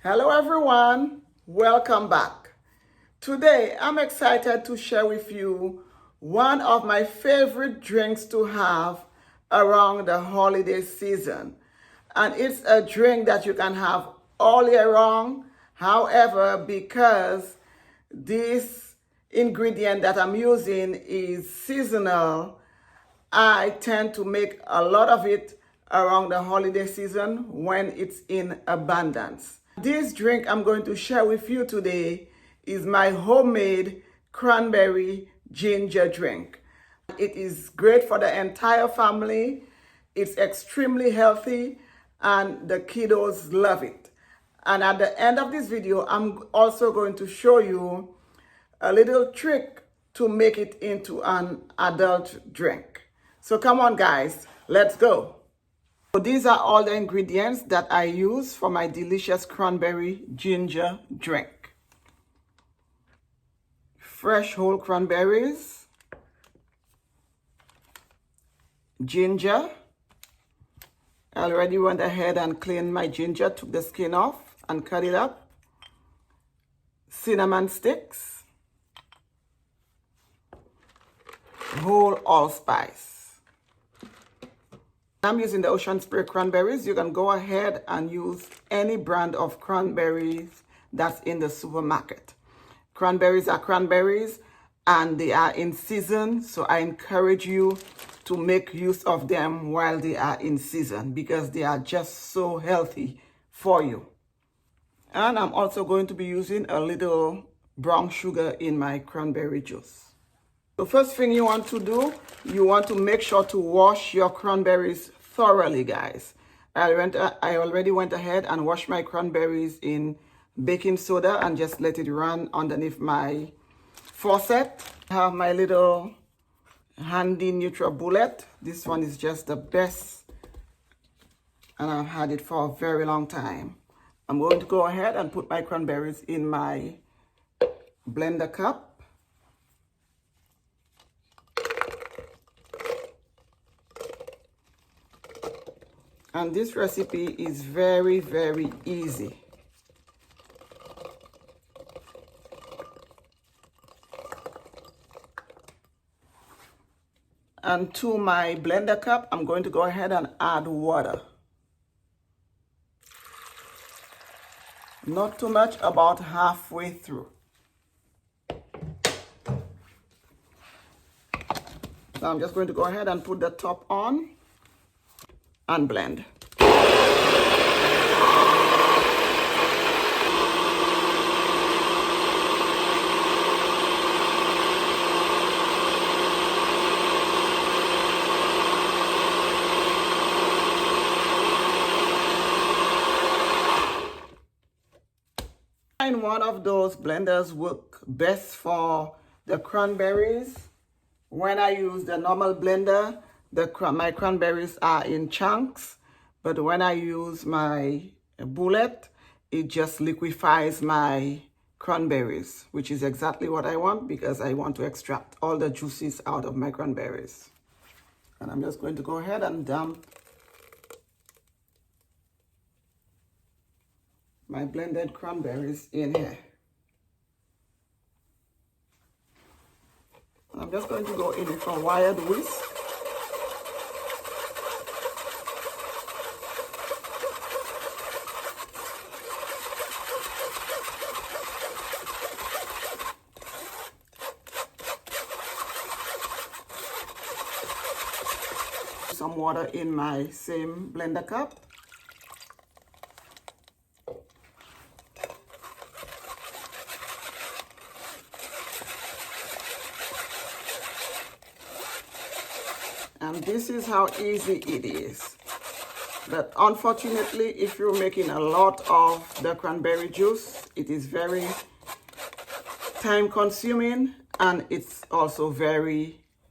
Hello everyone, welcome back. Today I'm excited to share with you one of my favorite drinks to have around the holiday season. And it's a drink that you can have all year long. However, because this ingredient that I'm using is seasonal, I tend to make a lot of it around the holiday season when it's in abundance. This drink I'm going to share with you today is my homemade cranberry ginger drink. It is great for the entire family. It's extremely healthy and the kiddos love it. And at the end of this video, I'm also going to show you a little trick to make it into an adult drink. So come on guys, let's go. So these are all the ingredients that I use for my delicious cranberry ginger drink. Fresh whole cranberries, ginger. I already went ahead and cleaned my ginger, took the skin off and cut it up. Cinnamon sticks, whole allspice. I'm using the Ocean Spray cranberries. You can go ahead and use any brand of cranberries that's in the supermarket. Cranberries are cranberries and they are in season, so I encourage you to make use of them while they are in season because they are just so healthy for you. And I'm also going to be using a little brown sugar in my cranberry juice. The first thing you want to do, you want to make sure to wash your cranberries thoroughly, guys. I already went ahead and washed my cranberries in baking soda and just let it run underneath my faucet. I have my little handy NutriBullet. This one is just the best and I've had it for a very long time. I'm going to go ahead and put my cranberries in my blender cup. And this recipe is very, very easy. And to my blender cup, I'm going to go ahead and add water. Not too much, about halfway through. So I'm just going to go ahead and put the top on and blend. Find one of those blenders work best for the cranberries. When I use the normal blender, my cranberries are in chunks, but when I use my bullet, it just liquefies my cranberries, which is exactly what I want because I want to extract all the juices out of my cranberries. And I'm just going to go ahead and dump my blended cranberries in here. I'm just going to go in with a wired whisk. Some water in my same blender cup. And this is how easy it is. But unfortunately, if you're making a lot of the cranberry juice, it is very time consuming and it's also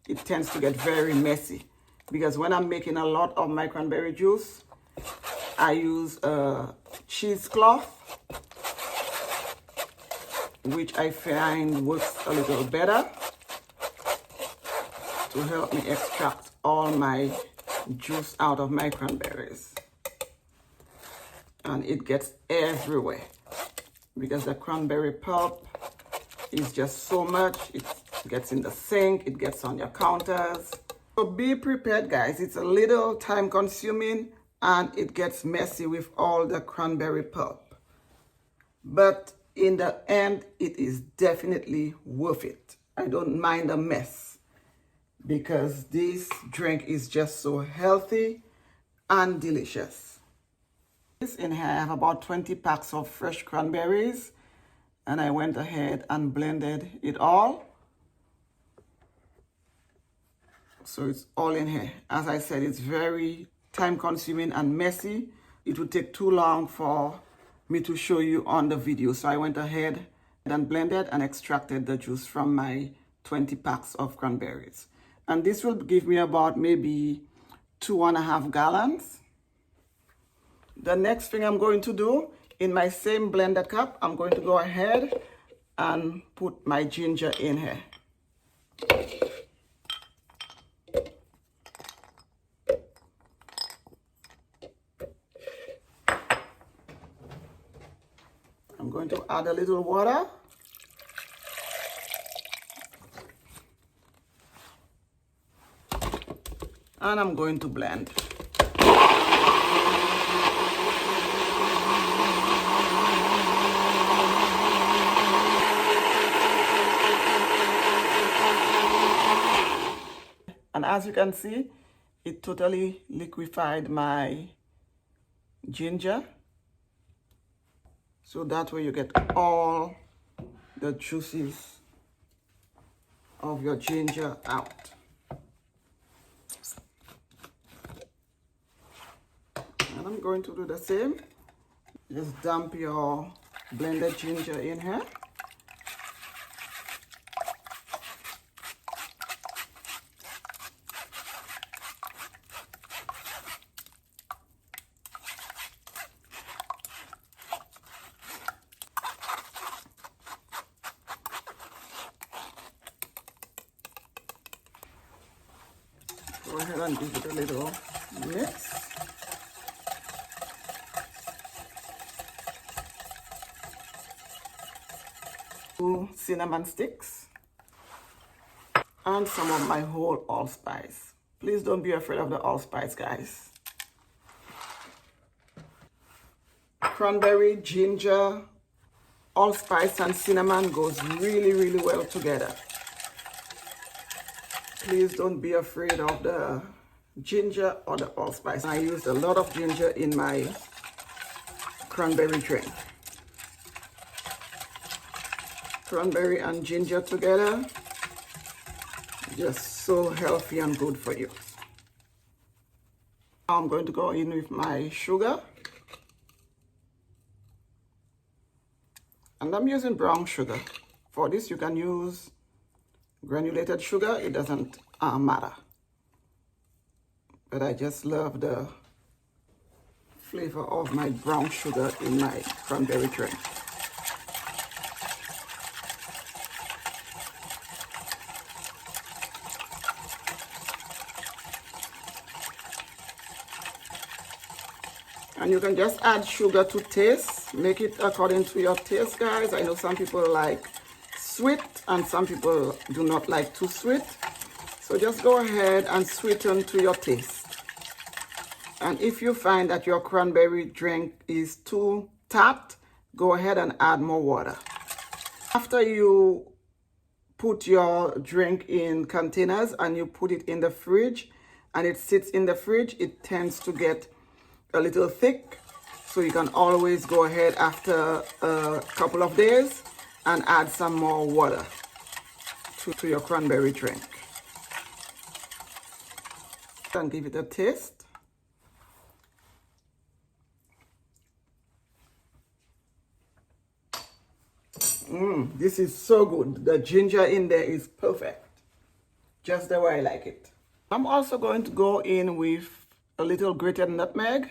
it tends to get very messy. Because when I'm making a lot of my cranberry juice, I use a cheesecloth, which I find works a little better to help me extract all my juice out of my cranberries. And it gets everywhere. because the cranberry pulp is just so much. It gets in the sink, it gets on your counters. So be prepared, guys. It's a little time consuming and it gets messy with all the cranberry pulp. But in the end, it is definitely worth it. I don't mind a mess because this drink is just so healthy and delicious. In here, I have about 20 packs of fresh cranberries, and I went ahead and blended it all. So it's all in here. As I said, it's very time consuming and messy. It would take too long for me to show you on the video. So I went ahead and blended and extracted the juice from my 20 packs of cranberries. And this will give me about maybe 2.5 gallons. The next thing I'm going to do, in my same blender cup, I'm going to go ahead and put my ginger in here. I'm going to add a little water. And I'm going to blend. And as you can see, it totally liquefied my ginger. So that way you get all the juices of your ginger out. And I'm going to do the same. Just dump your blended ginger in here. Go ahead and give it a little mix. Two cinnamon sticks and some of my whole allspice. Please don't be afraid of the allspice, guys. Cranberry, ginger, allspice and cinnamon goes really, really well together. Please don't be afraid of the ginger or the allspice. I used a lot of ginger in my cranberry drink. Cranberry and ginger together, just so healthy and good for you. Now I'm going to go in with my sugar. And I'm using brown sugar. For this, you can use granulated sugar. It doesn't matter. But I just love the flavor of my brown sugar in my cranberry drink. And you can just add sugar to taste. Make it according to your taste, guys. I know some people like sweet and some people do not like too sweet. So just go ahead and sweeten to your taste. And if you find that your cranberry drink is too tart, go ahead and add more water. After you put your drink in containers and you put it in the fridge and it sits in the fridge, it tends to get a little thick. So you can always go ahead after a couple of days and add some more water to your cranberry drink. And give it a taste. This is so good. The ginger in there is perfect. Just the way I like it. I'm also going to go in with a little grated nutmeg.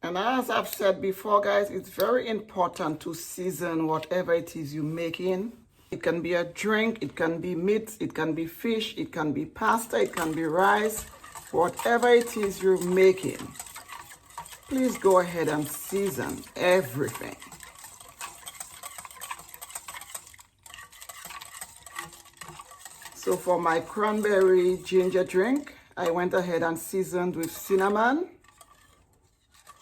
And as I've said before, guys, it's very important to season whatever it is you're making. It can be a drink, it can be meat, it can be fish, it can be pasta, it can be rice. Whatever it is you're making, please go ahead and season everything. So for my cranberry ginger drink, I went ahead and seasoned with cinnamon,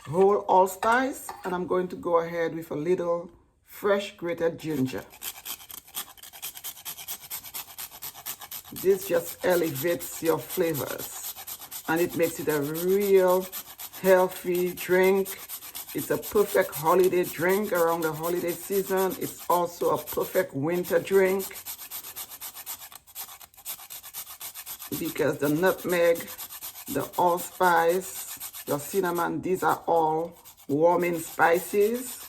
whole allspice, and I'm going to go ahead with a little fresh grated ginger. This just elevates your flavors and it makes it a real healthy drink. It's a perfect holiday drink around the holiday season. It's also a perfect winter drink because the nutmeg, the allspice, the cinnamon, these are all warming spices.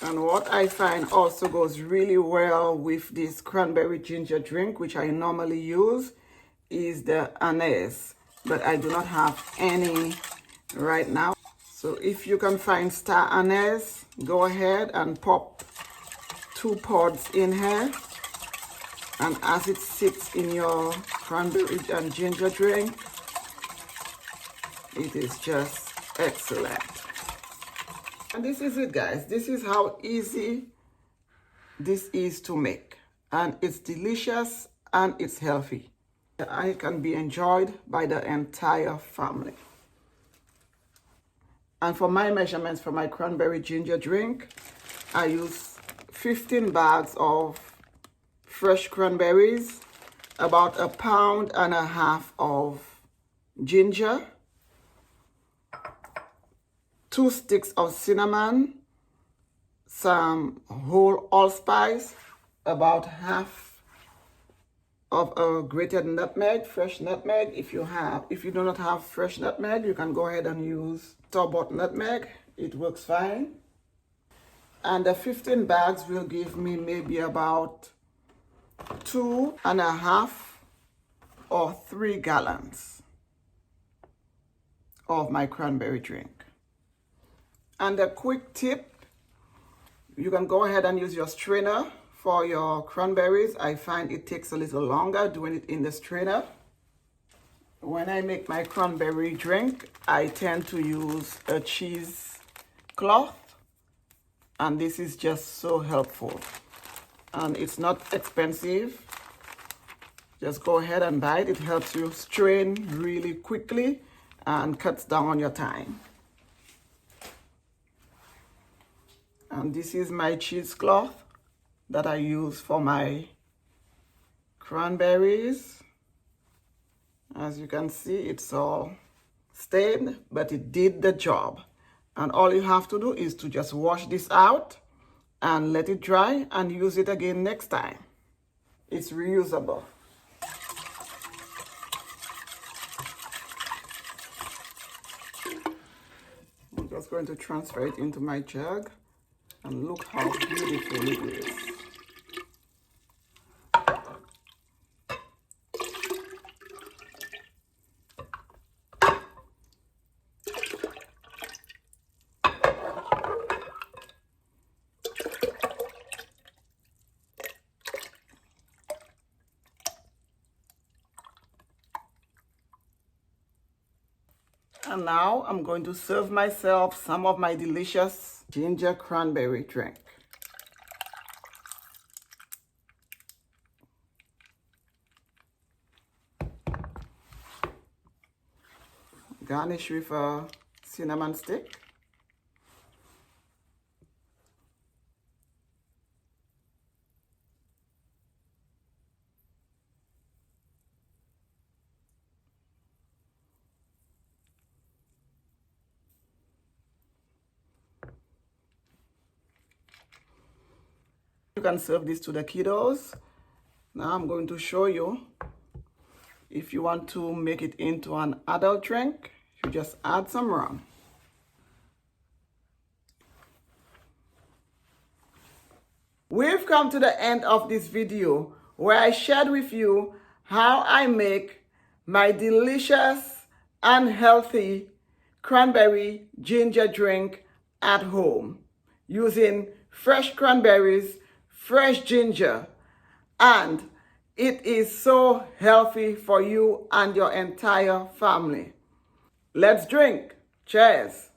And what I find also goes really well with this cranberry ginger drink, which I normally use, is the anise. But I do not have any right now. So if you can find star anise, go ahead and pop 2 pods in here. And as it sits in your cranberry and ginger drink, it is just excellent. And this is it, guys. This is how easy this is to make. And it's delicious and it's healthy. And it can be enjoyed by the entire family. And for my measurements for my cranberry ginger drink, I use 15 bags of fresh cranberries, about 1.5 pounds of ginger, 2 sticks of cinnamon, some whole allspice, about half of a grated nutmeg, fresh nutmeg. If you do not have fresh nutmeg, you can go ahead and use store-bought nutmeg. It works fine. And the 15 bags will give me maybe about 2.5 or 3 gallons of my cranberry drink. And a quick tip, you can go ahead and use your strainer for your cranberries. I find it takes a little longer doing it in the strainer. When I make my cranberry drink, I tend to use a cheesecloth, and this is just so helpful. And it's not expensive. Just go ahead and buy it. It helps you strain really quickly and cuts down on your time. And this is my cheesecloth that I use for my cranberries. As you can see, it's all stained, but it did the job. And all you have to do is to just wash this out and let it dry and use it again next time. It's reusable. I'm just going to transfer it into my jug. And look how beautiful it is. And now I'm going to serve myself some of my delicious ginger cranberry drink. Garnish with a cinnamon stick. You can serve this to the kiddos. Now I'm going to show you if you want to make it into an adult drink, you just add some rum. we've come to the end of this video where I shared with you how I make my delicious and healthy cranberry ginger drink at home using fresh cranberries, fresh ginger, and it is so healthy for you and your entire family. Let's drink. Cheers.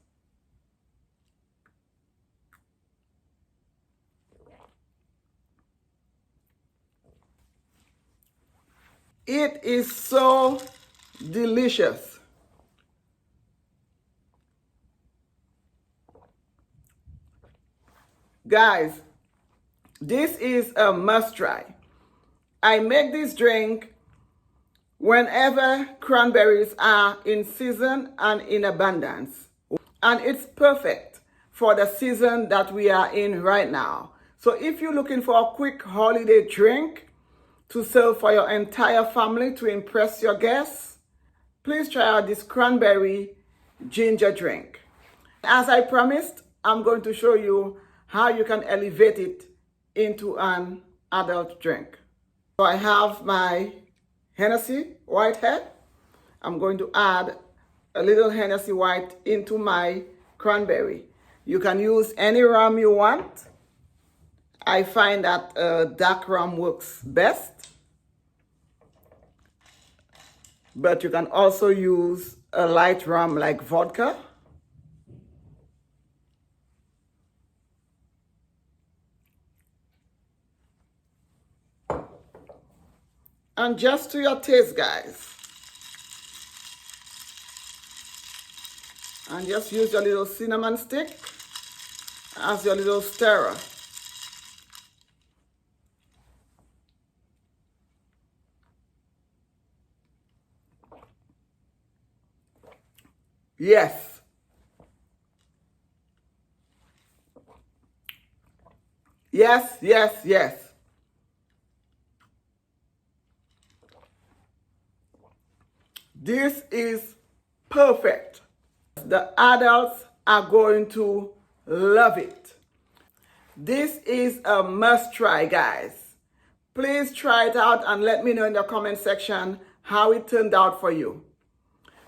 It is so delicious. Guys, this is a must try. I make this drink whenever cranberries are in season and in abundance. And it's perfect for the season that we are in right now. So if you're looking for a quick holiday drink to serve for your entire family to impress your guests, please try out this cranberry ginger drink. As I promised, I'm going to show you how you can elevate it into an adult drink. So I have my Hennessy Whitehead. I'm going to add a little Hennessy White into my cranberry. You can use any rum you want. I find that dark rum works best. But you can also use a light rum like vodka. And just to your taste, guys. And just use your little cinnamon stick as your little stirrer. Yes. Yes, yes, yes. This is perfect. The adults are going to love it. This is a must try, guys. Please try it out and let me know in the comment section how it turned out for you.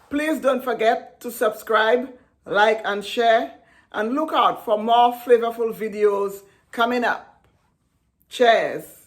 Please don't forget to subscribe, like, and share, and look out for more flavorful videos coming up. Cheers.